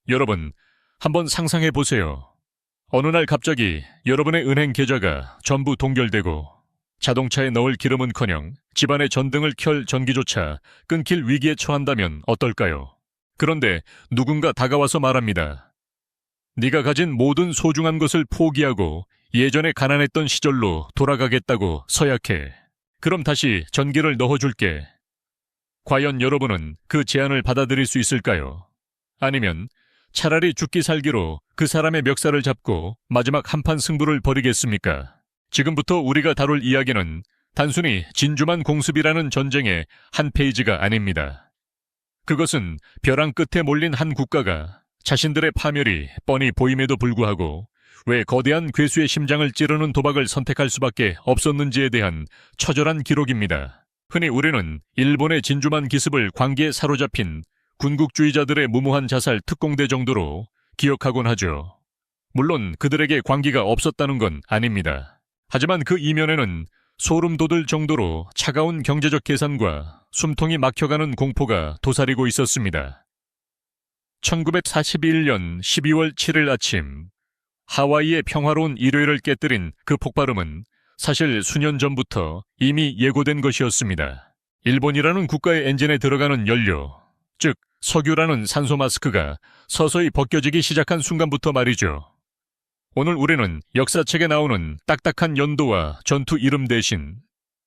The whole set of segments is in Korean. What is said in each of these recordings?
여러분, 한번 상상해 보세요. 어느 날 갑자기 여러분의 은행 계좌가 전부 동결되고 자동차에 넣을 기름은커녕 집안의 전등을 켤 전기조차 끊길 위기에 처한다면 어떨까요? 그런데 누군가 다가와서 말합니다. 네가 가진 모든 소중한 것을 포기하고 예전에 가난했던 시절로 돌아가겠다고 서약해. 그럼 다시 전기를 넣어줄게. 과연 여러분은 그 제안을 받아들일 수 있을까요? 아니면 차라리 죽기 살기로 그 사람의 멱살을 잡고 마지막 한판 승부를 벌이겠습니까? 지금부터 우리가 다룰 이야기는 단순히 진주만 공습이라는 전쟁의 한 페이지가 아닙니다. 그것은 벼랑 끝에 몰린 한 국가가 자신들의 파멸이 뻔히 보임에도 불구하고 왜 거대한 괴수의 심장을 찌르는 도박을 선택할 수밖에 없었는지에 대한 처절한 기록입니다. 흔히 우리는 일본의 진주만 기습을 광기에 사로잡힌 군국주의자들의 무모한 자살 특공대 정도로 기억하곤 하죠. 물론 그들에게 광기가 없었다는 건 아닙니다. 하지만 그 이면에는 소름 돋을 정도로 차가운 경제적 계산과 숨통이 막혀가는 공포가 도사리고 있었습니다. 1941년 12월 7일 아침, 하와이의 평화로운 일요일을 깨뜨린 그 폭발음은 사실 수년 전부터 이미 예고된 것이었습니다. 일본이라는 국가의 엔진에 들어가는 연료, 즉 석유라는 산소 마스크가 서서히 벗겨지기 시작한 순간부터 말이죠. 오늘 우리는 역사책에 나오는 딱딱한 연도와 전투 이름 대신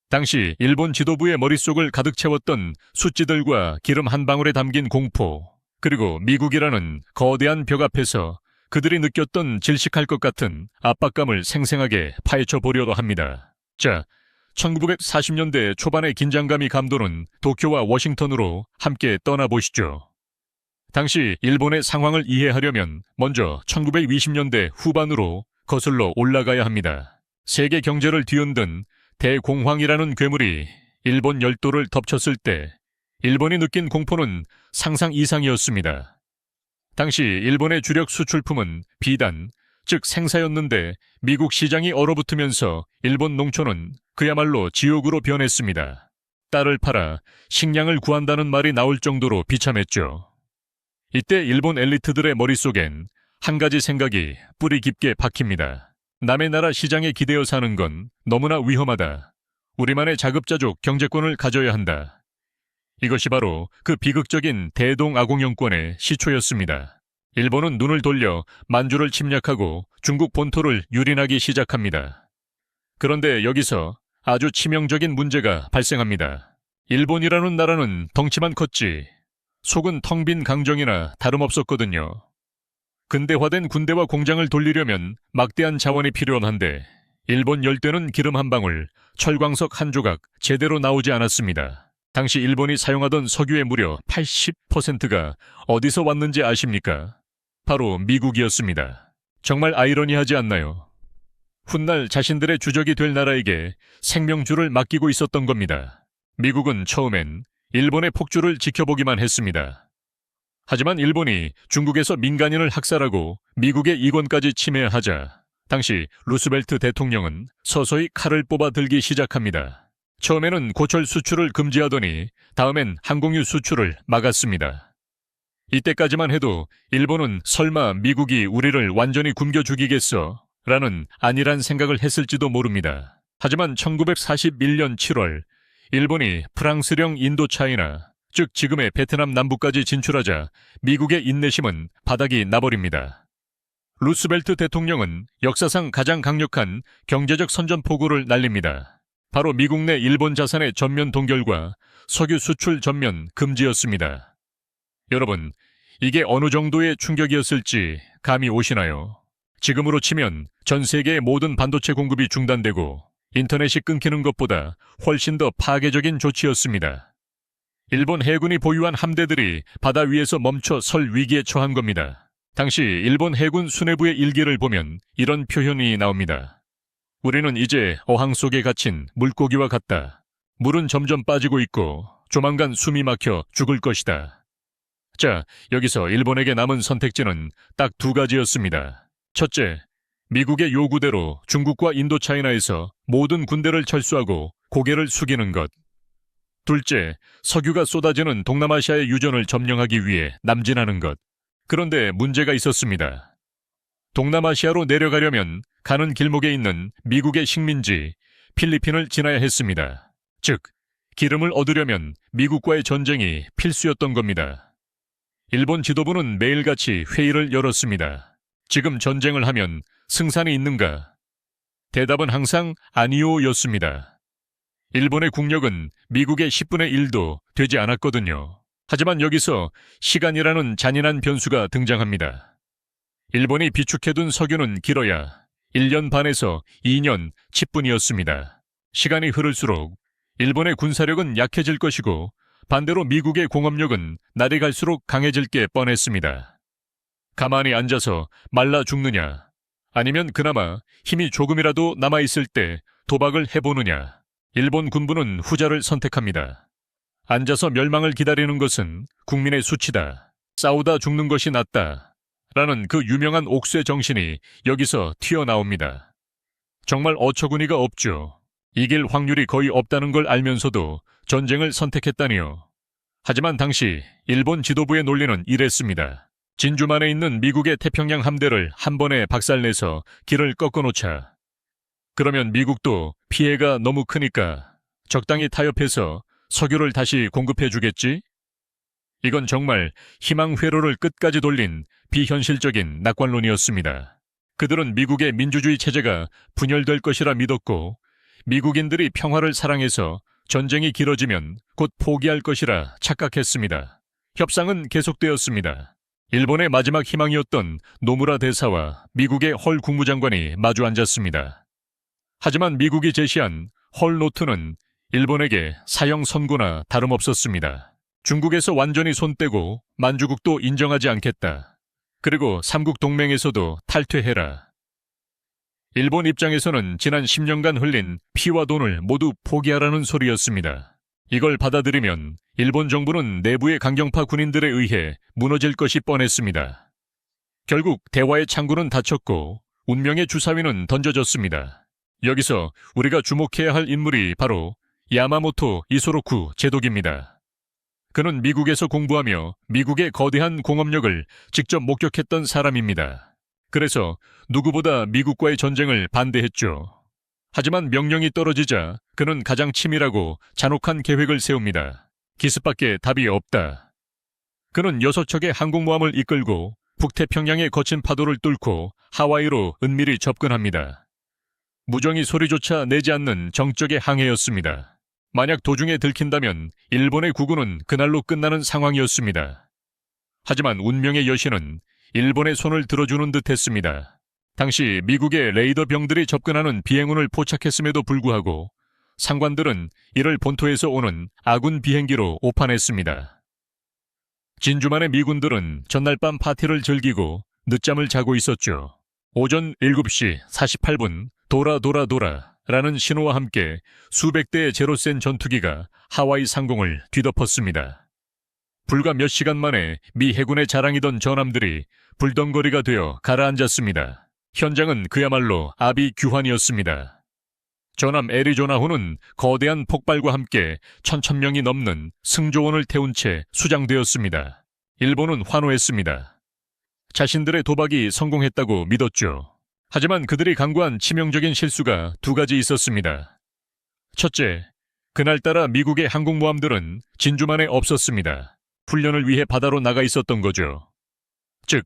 당시 일본 지도부의 머릿속을 가득 채웠던 숫지들과 기름 한 방울에 담긴 공포, 그리고 미국이라는 거대한 벽 앞에서 그들이 느꼈던 질식할 것 같은 압박감을 생생하게 파헤쳐 보려고 합니다. 자, 1940년대 초반의 긴장감이 감도는 도쿄와 워싱턴으로 함께 떠나보시죠. 당시 일본의 상황을 이해하려면 먼저 1920년대 후반으로 거슬러 올라가야 합니다. 세계 경제를 뒤흔든 대공황이라는 괴물이 일본 열도를 덮쳤을 때 일본이 느낀 공포는 상상 이상이었습니다. 당시 일본의 주력 수출품은 비단, 즉 생사였는데 미국 시장이 얼어붙으면서 일본 농촌은 그야말로 지옥으로 변했습니다. 딸을 팔아 식량을 구한다는 말이 나올 정도로 비참했죠. 이때 일본 엘리트들의 머릿속엔 한 가지 생각이 뿌리 깊게 박힙니다. 남의 나라 시장에 기대어 사는 건 너무나 위험하다. 우리만의 자급자족 경제권을 가져야 한다. 이것이 바로 그 비극적인 대동아공영권의 시초였습니다. 일본은 눈을 돌려 만주를 침략하고 중국 본토를 유린하기 시작합니다. 그런데 여기서 아주 치명적인 문제가 발생합니다. 일본이라는 나라는 덩치만 컸지 속은 텅 빈 강정이나 다름없었거든요. 근대화된 군대와 공장을 돌리려면 막대한 자원이 필요한데 일본 열대는 기름 한 방울, 철광석 한 조각 제대로 나오지 않았습니다. 당시 일본이 사용하던 석유의 무려 80%가 어디서 왔는지 아십니까? 바로 미국이었습니다. 정말 아이러니하지 않나요? 훗날 자신들의 주적이 될 나라에게 생명줄을 맡기고 있었던 겁니다. 미국은 처음엔 일본의 폭주를 지켜보기만 했습니다. 하지만 일본이 중국에서 민간인을 학살하고 미국의 이권까지 침해하자 당시 루스벨트 대통령은 서서히 칼을 뽑아 들기 시작합니다. 처음에는 고철 수출을 금지하더니 다음엔 항공유 수출을 막았습니다. 이때까지만 해도 일본은 설마 미국이 우리를 완전히 굶겨 죽이겠어? 라는 안일한 생각을 했을지도 모릅니다. 하지만 1941년 7월 일본이 프랑스령 인도차이나, 즉 지금의 베트남 남부까지 진출하자 미국의 인내심은 바닥이 나버립니다. 루스벨트 대통령은 역사상 가장 강력한 경제적 선전포고를 날립니다. 바로 미국 내 일본 자산의 전면 동결과 석유 수출 전면 금지였습니다. 여러분, 이게 어느 정도의 충격이었을지 감이 오시나요? 지금으로 치면 전 세계의 모든 반도체 공급이 중단되고 인터넷이 끊기는 것보다 훨씬 더 파괴적인 조치였습니다. 일본 해군이 보유한 함대들이 바다 위에서 멈춰 설 위기에 처한 겁니다. 당시 일본 해군 수뇌부의 일기를 보면 이런 표현이 나옵니다. 우리는 이제 어항 속에 갇힌 물고기와 같다. 물은 점점 빠지고 있고 조만간 숨이 막혀 죽을 것이다. 자, 여기서 일본에게 남은 선택지는 딱 두 가지였습니다. 첫째, 미국의 요구대로 중국과 인도차이나에서 모든 군대를 철수하고 고개를 숙이는 것. 둘째, 석유가 쏟아지는 동남아시아의 유전을 점령하기 위해 남진하는 것. 그런데 문제가 있었습니다. 동남아시아로 내려가려면 가는 길목에 있는 미국의 식민지 필리핀을 지나야 했습니다. 즉, 기름을 얻으려면 미국과의 전쟁이 필수였던 겁니다. 일본 지도부는 매일같이 회의를 열었습니다. 지금 전쟁을 하면 승산이 있는가? 대답은 항상 아니오였습니다. 일본의 국력은 미국의 10분의 1도 되지 않았거든요. 하지만 여기서 시간이라는 잔인한 변수가 등장합니다. 일본이 비축해둔 석유는 길어야 1년 반에서 2년 10분이었습니다. 시간이 흐를수록 일본의 군사력은 약해질 것이고 반대로 미국의 공업력은 날이 갈수록 강해질 게 뻔했습니다. 가만히 앉아서 말라 죽느냐, 아니면 그나마 힘이 조금이라도 남아있을 때 도박을 해보느냐. 일본 군부는 후자를 선택합니다. 앉아서 멸망을 기다리는 것은 국민의 수치다. 싸우다 죽는 것이 낫다. 라는 그 유명한 옥쇄 정신이 여기서 튀어나옵니다. 정말 어처구니가 없죠. 이길 확률이 거의 없다는 걸 알면서도 전쟁을 선택했다니요. 하지만 당시 일본 지도부의 논리는 이랬습니다. 진주만에 있는 미국의 태평양 함대를 한 번에 박살내서 길을 꺾어놓자. 그러면 미국도 피해가 너무 크니까 적당히 타협해서 석유를 다시 공급해주겠지? 이건 정말 희망 회로를 끝까지 돌린 비현실적인 낙관론이었습니다. 그들은 미국의 민주주의 체제가 분열될 것이라 믿었고 미국인들이 평화를 사랑해서 전쟁이 길어지면 곧 포기할 것이라 착각했습니다. 협상은 계속되었습니다. 일본의 마지막 희망이었던 노무라 대사와 미국의 헐 국무장관이 마주 앉았습니다. 하지만 미국이 제시한 헐 노트는 일본에게 사형 선고나 다름없었습니다. 중국에서 완전히 손 떼고 만주국도 인정하지 않겠다. 그리고 삼국 동맹에서도 탈퇴해라. 일본 입장에서는 지난 10년간 흘린 피와 돈을 모두 포기하라는 소리였습니다. 이걸 받아들이면 일본 정부는 내부의 강경파 군인들에 의해 무너질 것이 뻔했습니다. 결국 대화의 창구는 닫혔고 운명의 주사위는 던져졌습니다. 여기서 우리가 주목해야 할 인물이 바로 야마모토 이소로쿠 제독입니다. 그는 미국에서 공부하며 미국의 거대한 공업력을 직접 목격했던 사람입니다. 그래서 누구보다 미국과의 전쟁을 반대했죠. 하지만 명령이 떨어지자 그는 가장 치밀하고 잔혹한 계획을 세웁니다. 기습밖에 답이 없다. 그는 6척의 항공모함을 이끌고 북태평양의 거친 파도를 뚫고 하와이로 은밀히 접근합니다. 무정이 소리조차 내지 않는 정적의 항해였습니다. 만약 도중에 들킨다면 일본의 구군은 그날로 끝나는 상황이었습니다. 하지만 운명의 여신은 일본의 손을 들어주는 듯 했습니다. 당시 미국의 레이더 병들이 접근하는 비행운을 포착했음에도 불구하고 상관들은 이를 본토에서 오는 아군 비행기로 오판했습니다. 진주만의 미군들은 전날 밤 파티를 즐기고 늦잠을 자고 있었죠. 오전 7시 48분 도라 라는 신호와 함께 수백 대의 제로센 전투기가 하와이 상공을 뒤덮었습니다. 불과 몇 시간 만에 미 해군의 자랑이던 전함들이 불덩거리가 되어 가라앉았습니다. 현장은 그야말로 아비규환이었습니다. 전함 애리조나호는 거대한 폭발과 함께 1,000명이 넘는 승조원을 태운 채 수장되었습니다. 일본은 환호했습니다. 자신들의 도박이 성공했다고 믿었죠. 하지만 그들이 간과한 치명적인 실수가 2가지 있었습니다. 첫째, 그날따라 미국의 항공모함들은 진주만에 없었습니다. 훈련을 위해 바다로 나가 있었던 거죠. 즉,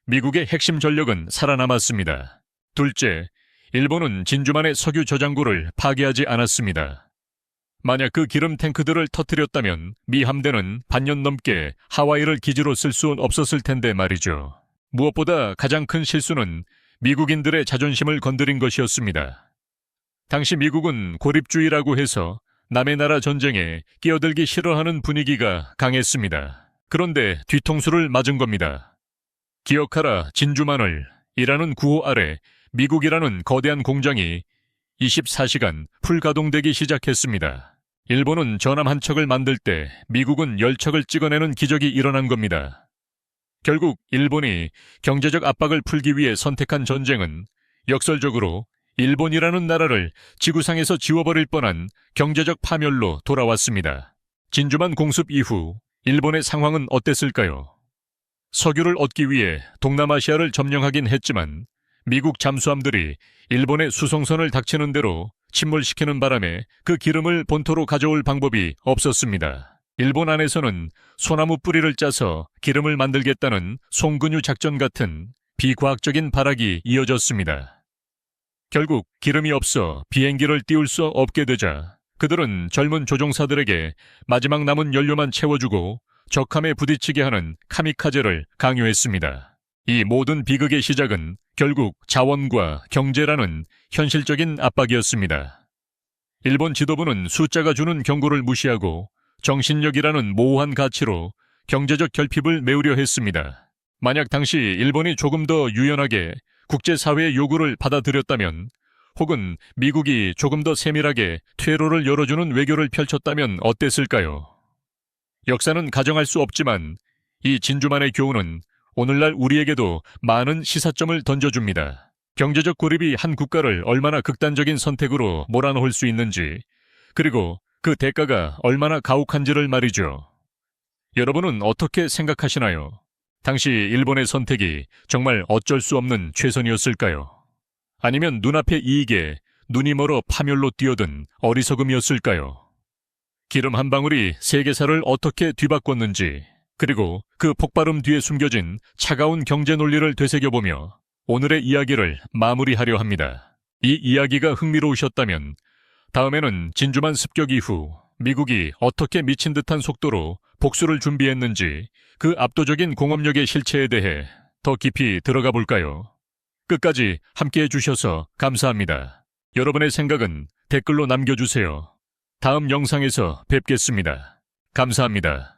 미국의 핵심 전력은 살아남았습니다. 둘째, 일본은 진주만의 석유 저장고를 파괴하지 않았습니다. 만약 그 기름 탱크들을 터뜨렸다면 미 함대는 반년 넘게 하와이를 기지로 쓸 수는 없었을 텐데 말이죠. 무엇보다 가장 큰 실수는 미국인들의 자존심을 건드린 것이었습니다. 당시 미국은 고립주의라고 해서 남의 나라 전쟁에 끼어들기 싫어하는 분위기가 강했습니다. 그런데 뒤통수를 맞은 겁니다. 기억하라 진주만을 이라는 구호 아래 미국이라는 거대한 공장이 24시간 풀가동되기 시작했습니다. 일본은 전함 한 척을 만들 때 미국은 10척을 찍어내는 기적이 일어난 겁니다. 결국 일본이 경제적 압박을 풀기 위해 선택한 전쟁은 역설적으로 일본이라는 나라를 지구상에서 지워버릴 뻔한 경제적 파멸로 돌아왔습니다. 진주만 공습 이후 일본의 상황은 어땠을까요? 석유를 얻기 위해 동남아시아를 점령하긴 했지만 미국 잠수함들이 일본의 수송선을 닥치는 대로 침몰시키는 바람에 그 기름을 본토로 가져올 방법이 없었습니다. 일본 안에서는 소나무 뿌리를 짜서 기름을 만들겠다는 송근유 작전 같은 비과학적인 발악이 이어졌습니다. 결국 기름이 없어 비행기를 띄울 수 없게 되자 그들은 젊은 조종사들에게 마지막 남은 연료만 채워주고 적함에 부딪히게 하는 카미카제를 강요했습니다. 이 모든 비극의 시작은 결국 자원과 경제라는 현실적인 압박이었습니다. 일본 지도부는 숫자가 주는 경고를 무시하고 정신력이라는 모호한 가치로 경제적 결핍을 메우려 했습니다. 만약 당시 일본이 조금 더 유연하게 국제사회의 요구를 받아들였다면 혹은 미국이 조금 더 세밀하게 퇴로를 열어주는 외교를 펼쳤다면 어땠을까요? 역사는 가정할 수 없지만 이 진주만의 교훈은 오늘날 우리에게도 많은 시사점을 던져줍니다. 경제적 고립이 한 국가를 얼마나 극단적인 선택으로 몰아넣을 수 있는지, 그리고 그 대가가 얼마나 가혹한지를 말이죠. 여러분은 어떻게 생각하시나요? 당시 일본의 선택이 정말 어쩔 수 없는 최선이었을까요? 아니면 눈앞의 이익에 눈이 멀어 파멸로 뛰어든 어리석음이었을까요? 기름 한 방울이 세계사를 어떻게 뒤바꿨는지, 그리고 그 폭발음 뒤에 숨겨진 차가운 경제 논리를 되새겨보며 오늘의 이야기를 마무리하려 합니다. 이 이야기가 흥미로우셨다면 다음에는 진주만 습격 이후 미국이 어떻게 미친 듯한 속도로 복수를 준비했는지 그 압도적인 공업력의 실체에 대해 더 깊이 들어가 볼까요? 끝까지 함께해 주셔서 감사합니다. 여러분의 생각은 댓글로 남겨주세요. 다음 영상에서 뵙겠습니다. 감사합니다.